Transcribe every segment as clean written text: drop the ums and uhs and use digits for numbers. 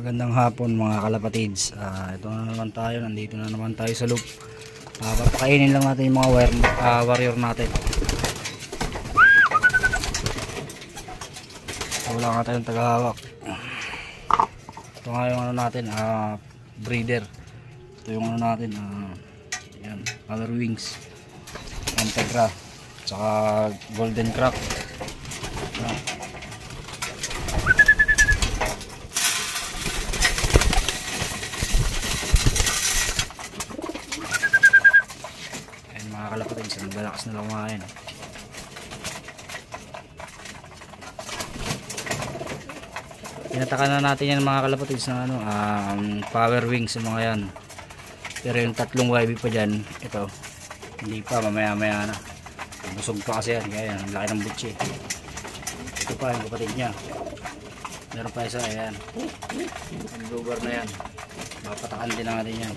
Magandang hapon mga kalapatids. Ito na naman tayo, nandito na naman tayo sa loop. Papakainin lang natin yung mga warrior natin. Wala nga tayong tagahawak. Ito nga yung ano natin, breeder. Ito yung ano natin, yan, color wings, Integra, tsaka golden crack. Mga kalapatids, naglalakas na lang kumain. Pinatakan na natin yan mga kalapatids ng ano, power wings yung mga yan. Pero yung tatlong YB pa dyan, ito hindi pa, mamaya maya na. Busog pa kasi yan, kaya yan, ang laki ng butsi. Ito pa yung kapatid nya, meron pa isa, ayan, ang bluebar na yan. Mapatakan din natin yan.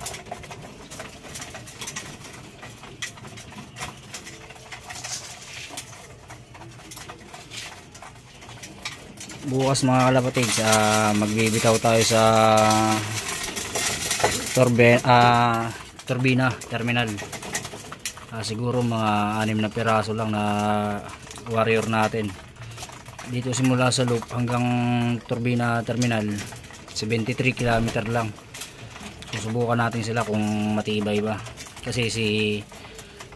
Bukas mga kalapatids, magbibitaw tayo sa turbina terminal. Siguro mga 6 na piraso lang na warrior natin. Dito simula sa loop hanggang turbina terminal 73 km lang. Susubukan natin sila kung matibay ba. Kasi si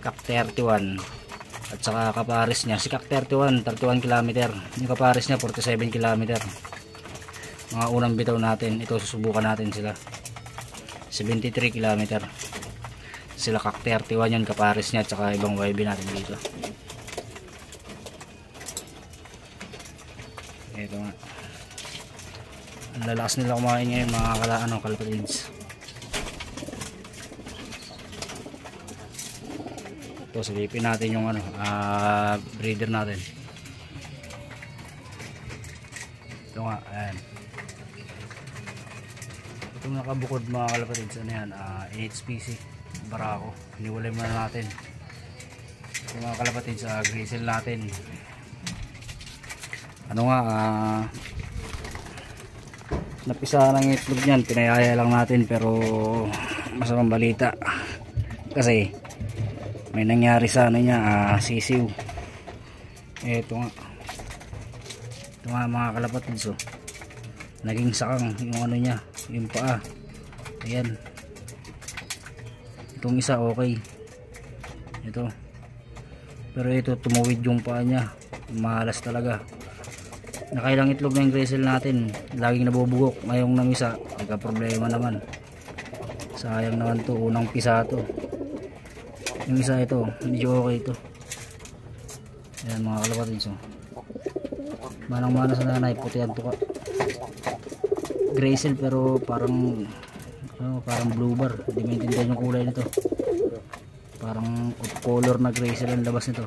Kak 31 at saka kapares niya, si Kak 31 km, yung kapares niya 47 km. Mga unang bitaw natin, ito susubukan natin sila 73 km. Sila Kak 31 yan, kapares niya at saka ibang YB natin dito. Ito nga, ang lalakas nila kumain ngayon mga kalapatids. Ito, silipin natin yung breeder natin. Ito nga, ayan. Itong nakabukod mga kalapatids, ano yan, NHPC Barako. Hiniwalay muna natin yung mga kalapatids, grizzle natin. Ano nga, napisa ng itlog nyan, pinayaya lang natin, pero masamang balita kasi may nangyari sa ano niya, sisiw. Ito nga mga kalapatids, naging sakang yung ano niya, yung paa. Ayan, itong isa okay, ito, pero ito tumuwid yung paa niya, malas talaga. Nakailang itlog na yung grizzle natin, laging nabubugok. Ngayong nang isa, nagka problema naman, sayang naman to, unang pisa to. Yung isa ito, medyo okay ito. Ayan mga kalapatids, manang mana sa nanay, puti ang tuka. Grizzle pero parang blue bar, hindi maintindihan yung kulay nito. Parang off color na grizzle ang labas nito.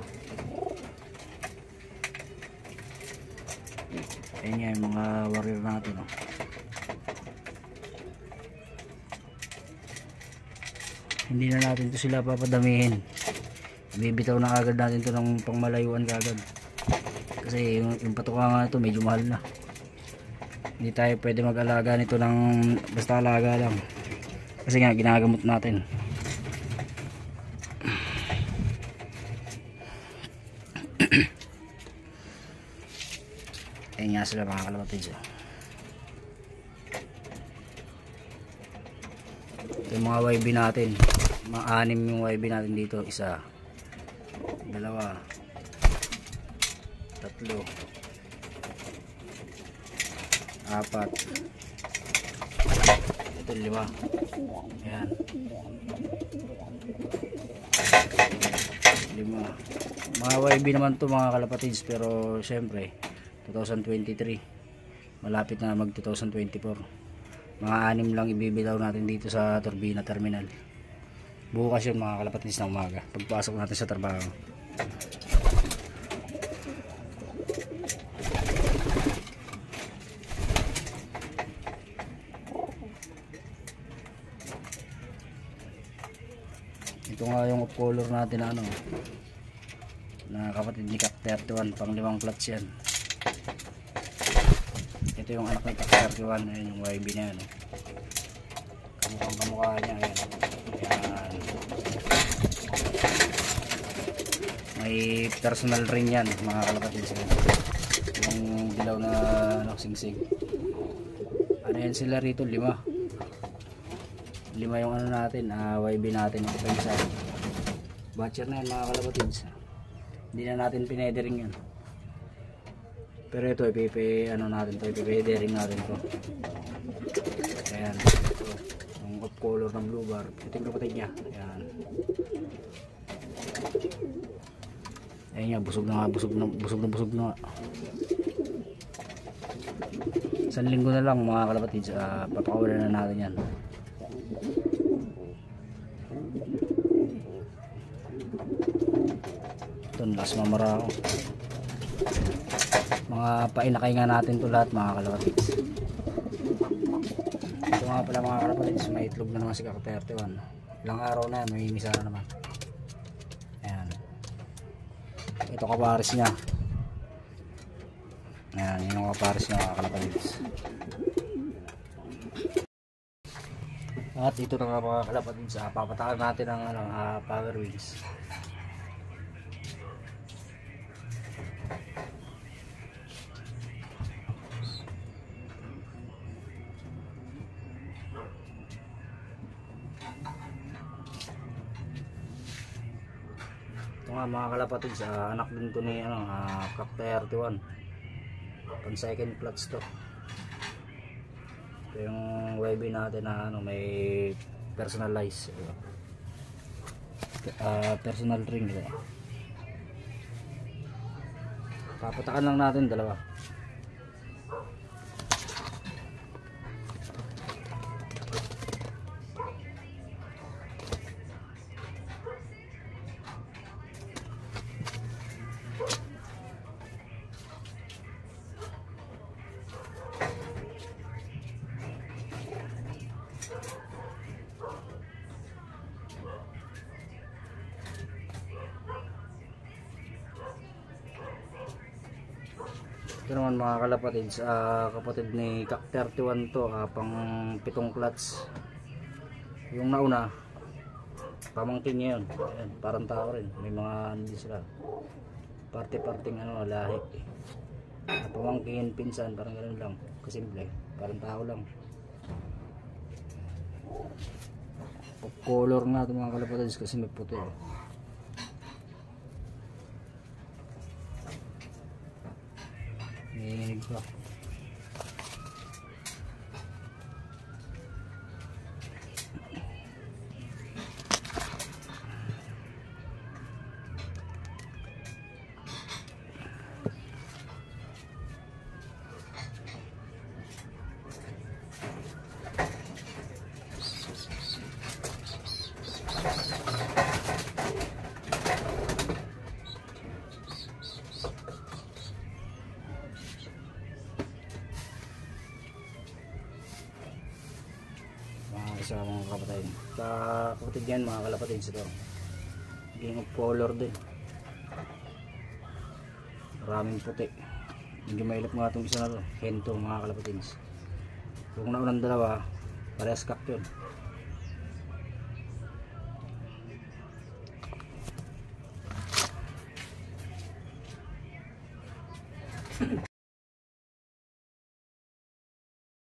Ayan nga yung mga warrior natin, Hindi na natin ito sila papadamihin. Bibitaw na agad natin ito ng pangmalayuan kagad. Kasi yung patuka nga ito medyo mahal na. Hindi tayo pwede mag-alaga nito ng basta alaga lang. Kasi nga ginagamot natin. Ayan nga sila mga kalapatids. Yung mga YB natin, mga 6 yung YB natin dito, 1, 2, 3, 4, 5, ayan, 5 mga YB naman to mga kalapatids. Pero syempre 2023 malapit na mag 2024. Mga 6 lang ibibitaw natin dito sa turbina terminal. Bukas yun mga kalapatids ng umaga, pagpasok natin sa trabaho. Ito nga yung off color natin na na kapatid ni Kak 31, pang 5 clutch yan. Ito yung anak ng Kak31. Ayan yung YB na yan. Kamukhang kamukha niya. Ayan. Ayan. May personal ring yan mga kalapatids. Yung dilaw na singsing. Ano yan sila rito? 5 yung ano natin, YB natin. Ito pa isa. Batcher na yan mga kalapatids. Hindi na natin pinedering yan. Pero ito ano natin to, ipipedering natin to. Ayan. Ito, yung off color ng blue bar. Ito yung kapatid niya. Ayan. Ayan nga, busog na nga. Isang linggo na lang mga kalapatids, papakawalan na natin yan. Ito, last mamara ako. Mga painakay nga natin to lahat mga kalapatids. Ito nga pala mga kalapatids, may itlog na naman si Kak31. Ilang araw na yan, may misa na naman. Ayan. Ito kapares niya. Ayan, yun ang kapares niya mga kalapatids. At ito na nga mga kalapatids, papataan natin ang power wings. Ito nga mga kalapatids, anak din to ni Kak31. Pan second clutch to. Ito yung YB natin na may personalize personal ring ito. Papatakan lang natin dalawa. Ito naman mga kalapatids, kapatid ni Kak31 to, pang 7 clutch. Yung nauna, pamangkin niya yun. Ayan, parang tao rin. May mga hindi sila. Parte-parting lahi. Pamangkin, pinsan, parang ganoon lang. Kasimple, parang tao lang. Color nga ito mga kalapatids kasi may puti. Nanginig pa. Sa mga kapatid. Kapatid yan mga kalapatids ito. Game of color din. Maraming puti. Medyo mailap nga itong isa na to. Hento mga kalapatids. Kung naunang dalawa, parehas Kak yun.